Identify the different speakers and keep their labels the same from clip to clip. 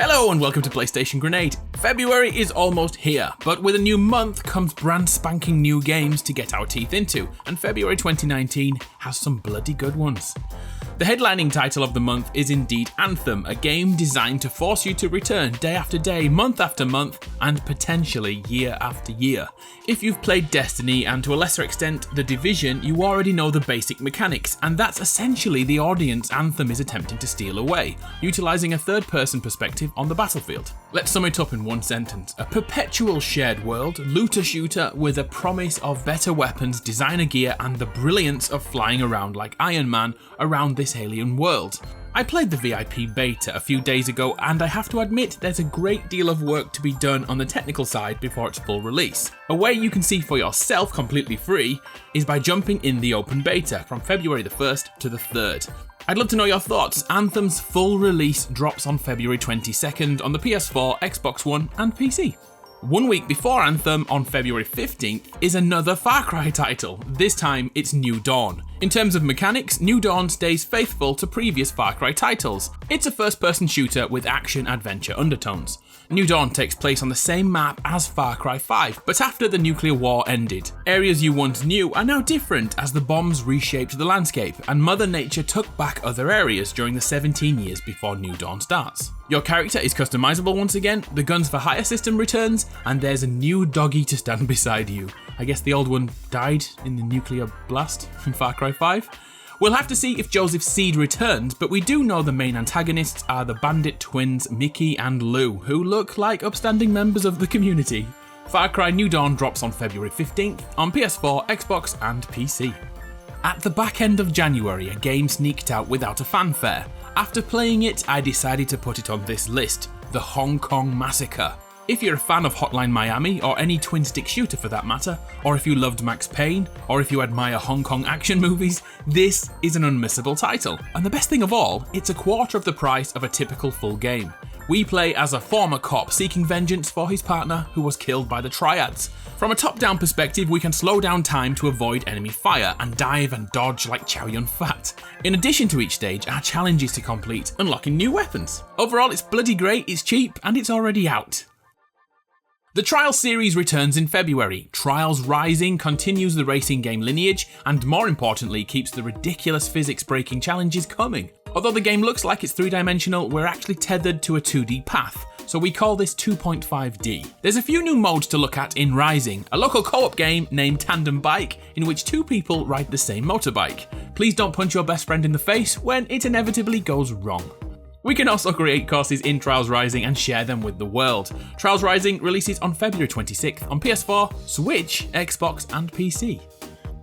Speaker 1: Hello and welcome to PlayStation Grenade. February is almost here, but with a new month comes brand spanking new games to get our teeth into, and February 2019 has some bloody good ones. The headlining title of the month is indeed Anthem, a game designed to force you to return day after day, month after month, and potentially year after year. If you've played Destiny and to a lesser extent The Division, you already know the basic mechanics, and that's essentially the audience Anthem is attempting to steal away, utilising a third-person perspective on the battlefield. Let's sum it up in one sentence. A perpetual shared world, looter-shooter with a promise of better weapons, designer gear, and the brilliance of flying around like Iron Man around this alien world. I played the VIP beta a few days ago, and I have to admit there's a great deal of work to be done on the technical side before its full release. A way you can see for yourself completely free is by jumping in the open beta from February the 1st to the 3rd. I'd love to know your thoughts. Anthem's full release drops on February 22nd on the PS4, Xbox One and PC. 1 week before Anthem, on February 15th, is another Far Cry title. This time, it's New Dawn. In terms of mechanics, New Dawn stays faithful to previous Far Cry titles. It's a first-person shooter with action-adventure undertones. New Dawn takes place on the same map as Far Cry 5, but after the nuclear war ended. Areas you once knew are now different as the bombs reshaped the landscape, and Mother Nature took back other areas during the 17 years before New Dawn starts. Your character is customizable once again, the Guns for Hire system returns, and there's a new doggy to stand beside you. I guess the old one died in the nuclear blast from Far Cry 5. We'll have to see if Joseph Seed returns, but we do know the main antagonists are the bandit twins Mickey and Lou, who look like upstanding members of the community. Far Cry New Dawn drops on February 15th on PS4, Xbox and PC. At the back end of January, a game sneaked out without a fanfare. After playing it, I decided to put it on this list, the Hong Kong Massacre. If you're a fan of Hotline Miami, or any twin-stick shooter for that matter, or if you loved Max Payne, or if you admire Hong Kong action movies, this is an unmissable title. And the best thing of all, it's a quarter of the price of a typical full game. We play as a former cop seeking vengeance for his partner who was killed by the Triads. From a top-down perspective, we can slow down time to avoid enemy fire and dive and dodge like Chow Yun-Fat. In addition to each stage, our challenge is to complete unlocking new weapons. Overall, it's bloody great, it's cheap, and it's already out. The Trials series returns in February. Trials Rising continues the racing game lineage and, more importantly, keeps the ridiculous physics-breaking challenges coming. Although the game looks like it's three-dimensional, we're actually tethered to a 2D path, so we call this 2.5D. There's a few new modes to look at in Rising, a local co-op game named Tandem Bike in which two people ride the same motorbike. Please don't punch your best friend in the face when it inevitably goes wrong. We can also create courses in Trials Rising and share them with the world. Trials Rising releases on February 26th on PS4, Switch, Xbox and PC.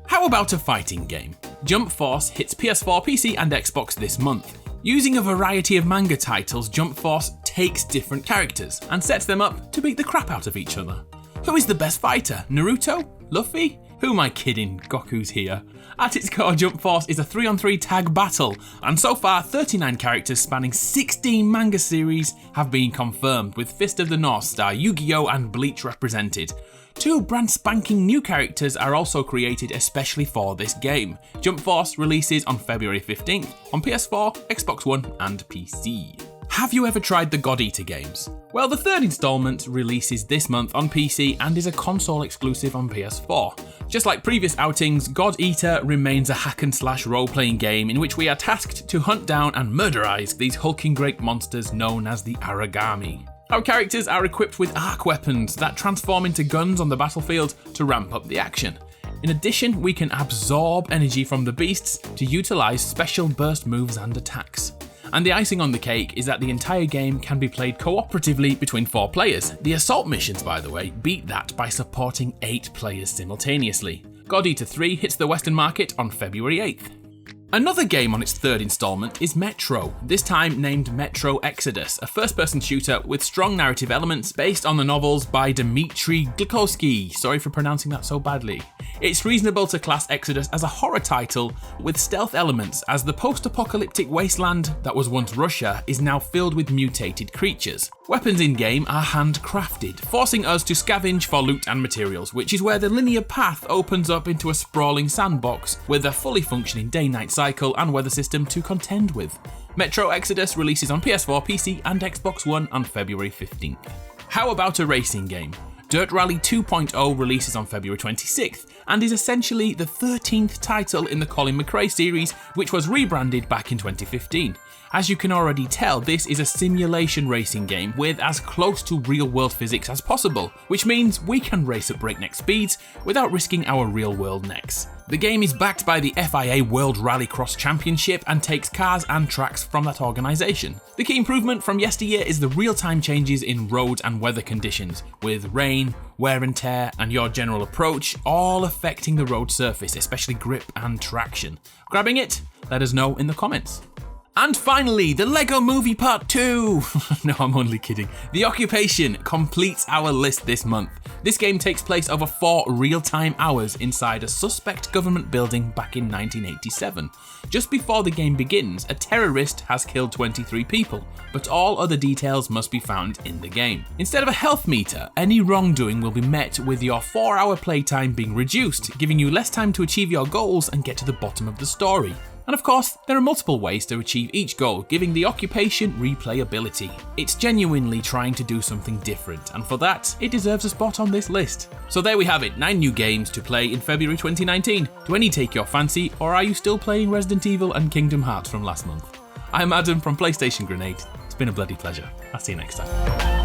Speaker 1: How about a fighting game? Jump Force hits PS4, PC and Xbox this month. Using a variety of manga titles, Jump Force takes different characters and sets them up to beat the crap out of each other. Who is the best fighter? Naruto? Luffy? Who am I kidding? Goku's here. At its core, Jump Force is a 3-on-3 tag battle, and so far 39 characters spanning 16 manga series have been confirmed, with Fist of the North Star, Yu-Gi-Oh! And Bleach represented. Two brand spanking new characters are also created especially for this game. Jump Force releases on February 15th on PS4, Xbox One and PC. Have you ever tried the God Eater games? Well, the third installment releases this month on PC and is a console exclusive on PS4. Just like previous outings, God Eater remains a hack-and-slash role-playing game in which we are tasked to hunt down and murderize these hulking great monsters known as the Aragami. Our characters are equipped with arc weapons that transform into guns on the battlefield to ramp up the action. In addition, we can absorb energy from the beasts to utilize special burst moves and attacks. And the icing on the cake is that the entire game can be played cooperatively between 4 players. The assault missions, by the way, beat that by supporting 8 players simultaneously. God Eater 3 hits the Western market on February 8th. Another game on its third installment is Metro, this time named Metro Exodus, a first-person shooter with strong narrative elements based on the novels by Dmitry Glukosky. Sorry for pronouncing that so badly. It's reasonable to class Exodus as a horror title with stealth elements, as the post-apocalyptic wasteland that was once Russia is now filled with mutated creatures. Weapons in-game are handcrafted, forcing us to scavenge for loot and materials, which is where the linear path opens up into a sprawling sandbox with a fully functioning day-night cycle and weather system to contend with. Metro Exodus releases on PS4, PC and Xbox One on February 15th. How about a racing game? Dirt Rally 2.0 releases on February 26th and is essentially the 13th title in the Colin McRae series, which was rebranded back in 2015. As you can already tell, this is a simulation racing game with as close to real-world physics as possible, which means we can race at breakneck speeds without risking our real-world necks. The game is backed by the FIA World Rallycross Championship and takes cars and tracks from that organisation. The key improvement from yesteryear is the real-time changes in road and weather conditions, with rain, wear and tear, and your general approach all affecting the road surface, especially grip and traction. Grabbing it? Let us know in the comments. And finally, the Lego Movie Part 2! No, I'm only kidding. The Occupation completes our list this month. This game takes place over 4 real-time hours inside a suspect government building back in 1987. Just before the game begins, a terrorist has killed 23 people, but all other details must be found in the game. Instead of a health meter, any wrongdoing will be met with your 4-hour playtime being reduced, giving you less time to achieve your goals and get to the bottom of the story. And of course, there are multiple ways to achieve each goal, giving the Occupation replayability. It's genuinely trying to do something different, and for that, it deserves a spot on this list. So there we have it, 9 new games to play in February 2019. Do any take your fancy, or are you still playing Resident Evil and Kingdom Hearts from last month? I'm Adam from PlayStation Grenade. It's been a bloody pleasure. I'll see you next time.